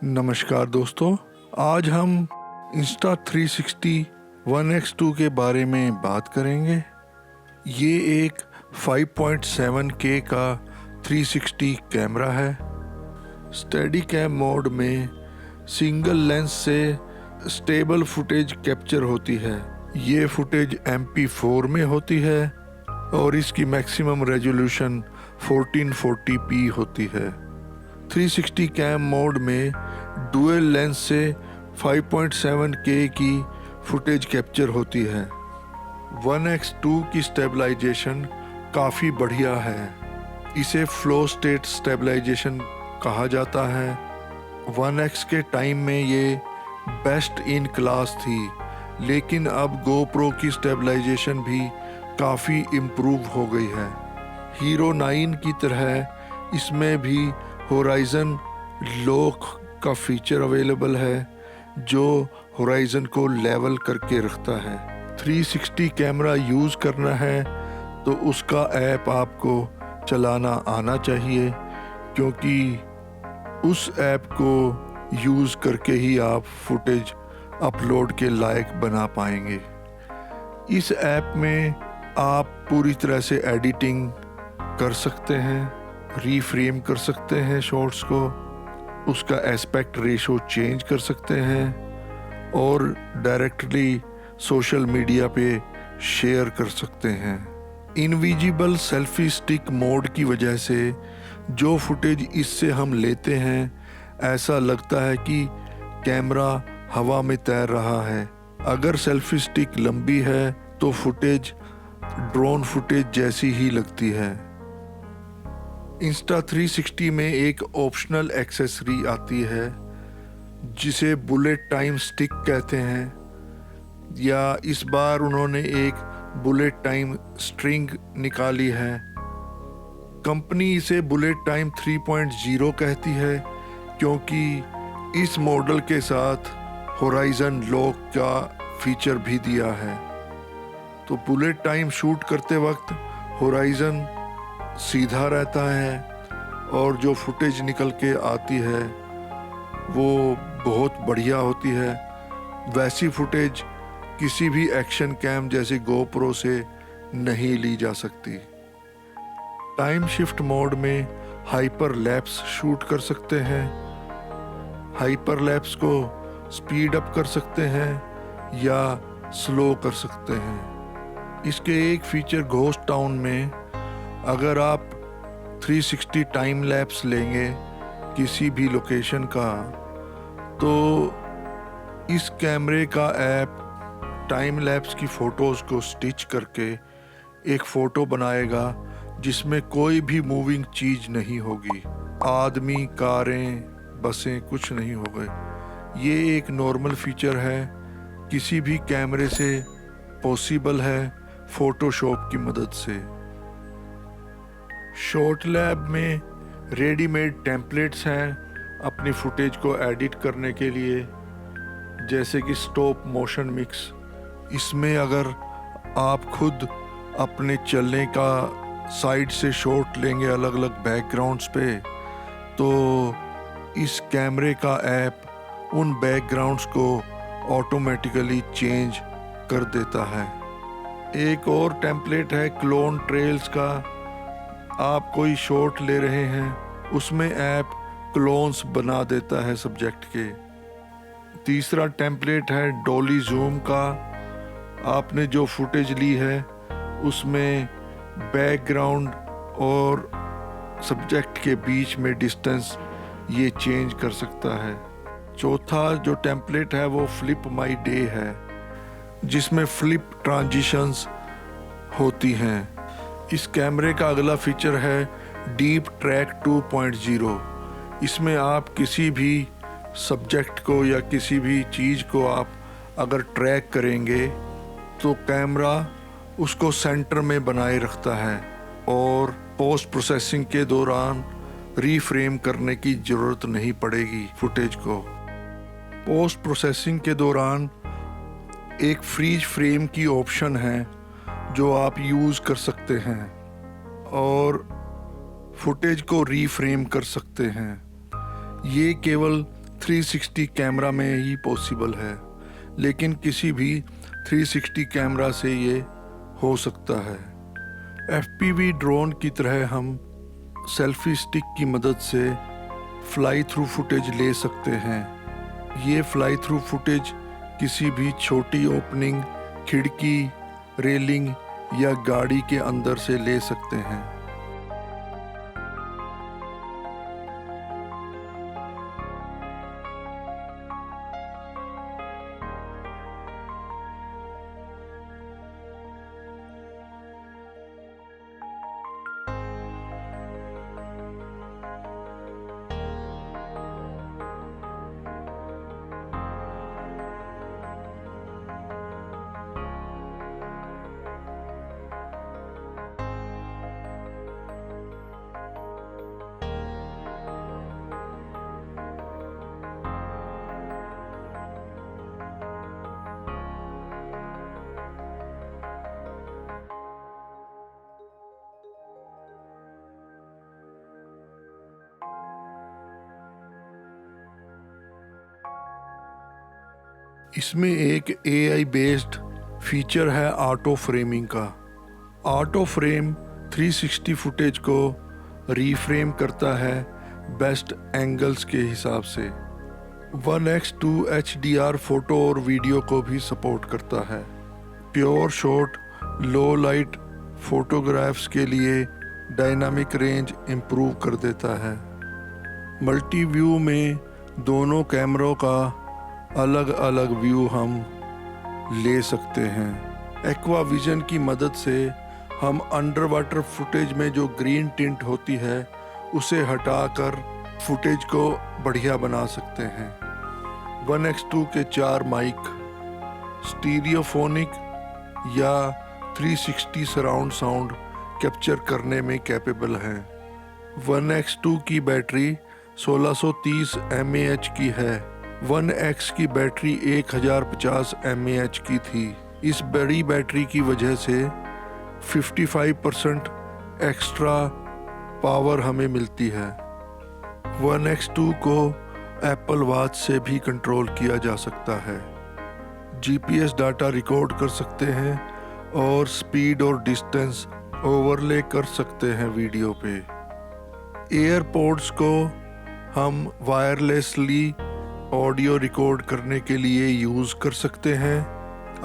नमस्कार दोस्तों, आज हम Insta360 1x2 के बारे में बात करेंगे। ये एक 5.7K का 360 कैमरा है। स्टेडी कैम मोड में सिंगल लेंस से स्टेबल फुटेज कैप्चर होती है। ये फुटेज MP4 में होती है और इसकी मैक्सिमम रेजोल्यूशन 1440p होती है। 360 कैम मोड में डुअल लेंस से 5.7K की फुटेज कैप्चर होती है। 1x2 की स्टेबलाइजेशन काफ़ी बढ़िया है। इसे फ्लो स्टेट स्टेबलाइजेशन कहा जाता है। 1x के टाइम में ये बेस्ट इन क्लास थी, लेकिन अब GoPro की स्टेबलाइजेशन भी काफ़ी इम्प्रूव हो गई है। हीरो 9 की तरह इसमें भी होराइजन लॉक का फीचर अवेलेबल है, जो होराइजन को लेवल करके रखता है। 360 कैमरा यूज़ करना है तो उसका ऐप आपको चलाना आना चाहिए, क्योंकि उस ऐप को यूज़ करके ही आप फुटेज अपलोड के लायक बना पाएंगे। इस ऐप में आप पूरी तरह से एडिटिंग कर सकते हैं, रीफ्रेम कर सकते हैं शॉट्स को, उसका एस्पेक्ट रेशो चेंज कर सकते हैं और डायरेक्टली सोशल मीडिया पे शेयर कर सकते हैं। इनविजिबल सेल्फी स्टिक मोड की वजह से जो फुटेज इससे हम लेते हैं, ऐसा लगता है कि कैमरा हवा में तैर रहा है। अगर सेल्फी स्टिक लंबी है तो फुटेज ड्रोन फुटेज जैसी ही लगती है। Insta360 में एक ऑप्शनल एक्सेसरी आती है जिसे बुलेट टाइम स्टिक कहते हैं, या इस बार उन्होंने एक बुलेट टाइम स्ट्रिंग निकाली है। कंपनी इसे बुलेट टाइम 3.0 कहती है, क्योंकि इस मॉडल के साथ होराइजन लॉक का फीचर भी दिया है। तो बुलेट टाइम शूट करते वक्त होराइजन सीधा रहता है और जो फुटेज निकल के आती है वो बहुत बढ़िया होती है। वैसी फुटेज किसी भी एक्शन कैम जैसे GoPro से नहीं ली जा सकती। टाइम शिफ्ट मोड में हाइपर लैप्स शूट कर सकते हैं। हाइपर लैप्स को स्पीड अप कर सकते हैं या स्लो कर सकते हैं। इसके एक फीचर घोस्ट टाउन में अगर आप 360 टाइम लैप्स लेंगे किसी भी लोकेशन का, तो इस कैमरे का ऐप टाइम लैप्स की फ़ोटोज़ को स्टिच करके एक फ़ोटो बनाएगा जिसमें कोई भी मूविंग चीज़ नहीं होगी। आदमी, कारें, बसें कुछ नहीं होंगे। ये एक नॉर्मल फीचर है, किसी भी कैमरे से पॉसिबल है फ़ोटोशॉप की मदद से। शॉट लैब में रेडीमेड टेम्पलेट्स हैं अपनी फुटेज को एडिट करने के लिए, जैसे कि स्टॉप मोशन मिक्स। इसमें अगर आप खुद अपने चलने का साइड से शॉट लेंगे अलग अलग बैकग्राउंड्स पे, तो इस कैमरे का ऐप उन बैकग्राउंड्स को ऑटोमेटिकली चेंज कर देता है। एक और टेम्पलेट है क्लोन ट्रेल्स का। आप कोई शॉट ले रहे हैं, उसमें ऐप क्लोन्स बना देता है सब्जेक्ट के। तीसरा टेम्पलेट है डॉली जूम का। आपने जो फुटेज ली है उसमें बैकग्राउंड और सब्जेक्ट के बीच में डिस्टेंस ये चेंज कर सकता है। चौथा जो टेम्पलेट है वो फ्लिप माई डे है, जिसमें फ्लिप ट्रांजिशंस होती हैं। इस कैमरे का अगला फीचर है डीप ट्रैक 2.0। इसमें आप किसी भी सब्जेक्ट को या किसी भी चीज़ को आप अगर ट्रैक करेंगे तो कैमरा उसको सेंटर में बनाए रखता है और पोस्ट प्रोसेसिंग के दौरान रीफ्रेम करने की ज़रूरत नहीं पड़ेगी फुटेज को। पोस्ट प्रोसेसिंग के दौरान एक फ्रीज फ्रेम की ऑप्शन है जो आप यूज़ कर सकते हैं और फुटेज को रीफ्रेम कर सकते हैं। ये केवल 360 कैमरा में ही पॉसिबल है, लेकिन किसी भी 360 कैमरा से ये हो सकता है। FPV ड्रोन की तरह हम सेल्फी स्टिक की मदद से फ्लाई थ्रू फुटेज ले सकते हैं। ये फ्लाई थ्रू फुटेज किसी भी छोटी ओपनिंग, खिड़की, रेलिंग या गाड़ी के अंदर से ले सकते हैं। इसमें एक AI बेस्ड फीचर है ऑटो फ्रेमिंग का। ऑटो फ्रेम 360 फुटेज को रीफ्रेम करता है बेस्ट एंगल्स के हिसाब से। 1x2 HDR फोटो और वीडियो को भी सपोर्ट करता है। प्योर शॉट लो लाइट फोटोग्राफ्स के लिए डायनामिक रेंज इम्प्रूव कर देता है। मल्टी व्यू में दोनों कैमरों का अलग अलग व्यू हम ले सकते हैं। एक्वा विजन की मदद से हम अंडर वाटर फुटेज में जो ग्रीन टिंट होती है उसे हटाकर फुटेज को बढ़िया बना सकते हैं। 1x2 के 4 माइक स्टीरियोफोनिक या 360 सराउंड साउंड कैप्चर करने में कैपेबल हैं। 1x2 की बैटरी 1630 mAh की है। 1x की बैटरी 1050 mAh की थी। इस बड़ी बैटरी की वजह से 55% एक्स्ट्रा पावर हमें मिलती है। 1x2 को एप्पल वॉच से भी कंट्रोल किया जा सकता है। GPS डाटा रिकॉर्ड कर सकते हैं और स्पीड और डिस्टेंस ओवरले कर सकते हैं वीडियो पे। एयरपोड्स को हम वायरलेसली ऑडियो रिकॉर्ड करने के लिए यूज़ कर सकते हैं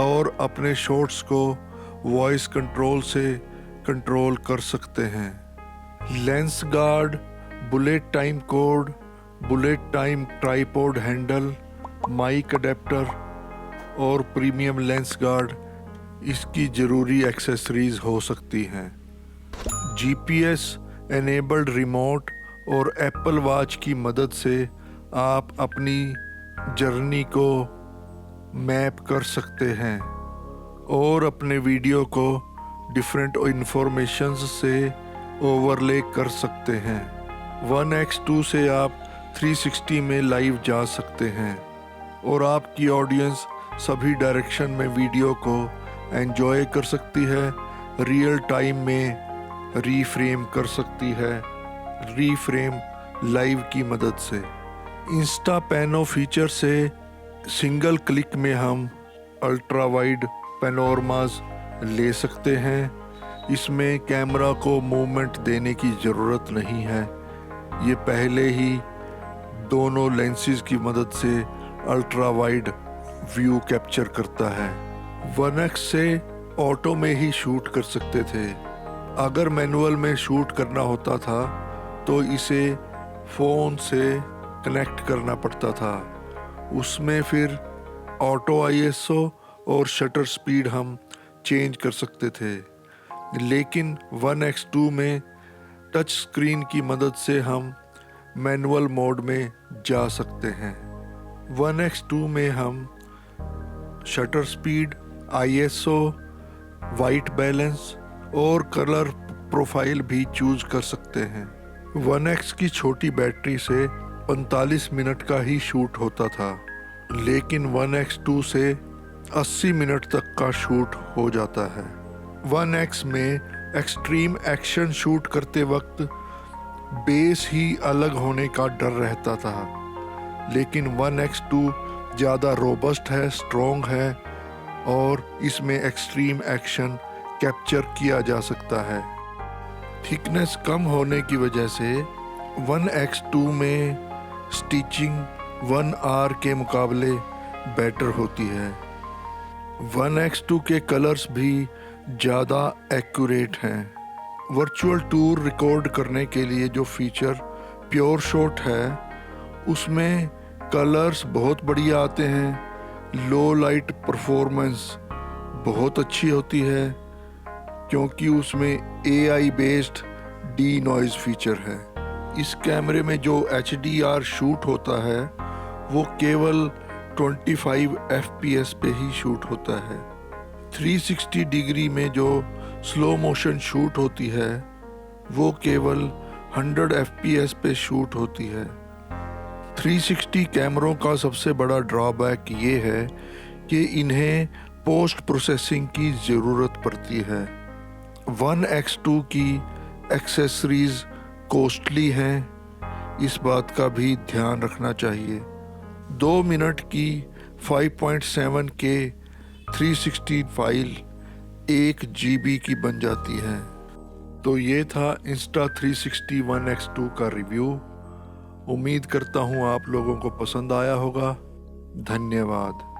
और अपने शॉट्स को वॉइस कंट्रोल से कंट्रोल कर सकते हैं। Lens guard, bullet time code, bullet time tripod handle, mic adapter और प्रीमियम लेंस गार्ड इसकी ज़रूरी एक्सेसरीज हो सकती हैं। GPS एनेबल्ड रिमोट और एप्पल वॉच की मदद से आप अपनी जर्नी को मैप कर सकते हैं और अपने वीडियो को डिफरेंट इंफॉर्मेशंस से ओवरले कर सकते हैं। 1x2 से आप 360 में लाइव जा सकते हैं और आपकी ऑडियंस सभी डायरेक्शन में वीडियो को एंजॉय कर सकती है, रियल टाइम में रीफ्रेम कर सकती है, रीफ्रेम लाइव की मदद से। इंस्टा पैनो फीचर से सिंगल क्लिक में हम अल्ट्रा वाइड पैनोरमास ले सकते हैं। इसमें कैमरा को मूवमेंट देने की ज़रूरत नहीं है, ये पहले ही दोनों लेंसेज की मदद से अल्ट्रा वाइड व्यू कैप्चर करता है। 1x से ऑटो में ही शूट कर सकते थे। अगर मैनुअल में शूट करना होता था तो इसे फ़ोन से कनेक्ट करना पड़ता था। उसमें फिर ऑटो ISO और शटर स्पीड हम चेंज कर सकते थे, लेकिन 1x2 में टच स्क्रीन की मदद से हम मैनुअल मोड में जा सकते हैं। 1x2 में हम shutter speed, ISO, white balance और कलर प्रोफाइल भी चूज कर सकते हैं। 1x की छोटी बैटरी से 45 मिनट का ही शूट होता था, लेकिन 1x2 से 80 मिनट तक का शूट हो जाता है। 1x में एक्सट्रीम एक्शन शूट करते वक्त बेस ही अलग होने का डर रहता था, लेकिन 1X2 ज़्यादा रोबस्ट है, स्ट्रॉन्ग है और इसमें एक्सट्रीम एक्शन कैप्चर किया जा सकता है। थिकनेस कम होने की वजह से 1X2 में स्टिचिंग 1R के मुकाबले बेटर होती है। 1X2 के कलर्स भी ज़्यादा एक्यूरेट हैं। वर्चुअल टूर रिकॉर्ड करने के लिए जो फीचर प्योर शॉट है उसमें कलर्स बहुत बढ़िया आते हैं। लो लाइट परफॉर्मेंस बहुत अच्छी होती है क्योंकि उसमें AI based D noise feature है। इस कैमरे में जो HDR शूट होता है वो केवल 25 FPS पे ही शूट होता है। 360 डिग्री में जो स्लो मोशन शूट होती है वो केवल 100 FPS पे शूट होती है। 360 कैमरों का सबसे बड़ा ड्रॉबैक ये है कि इन्हें पोस्ट प्रोसेसिंग की ज़रूरत पड़ती है। 1X2 की एक्सेसरीज कॉस्टली हैं, इस बात का भी ध्यान रखना चाहिए। 2 मिनट की 5.7K 360 फाइल 1 GB की बन जाती है। तो ये था Insta360 1X2 का रिव्यू। उम्मीद करता हूँ आप लोगों को पसंद आया होगा। धन्यवाद।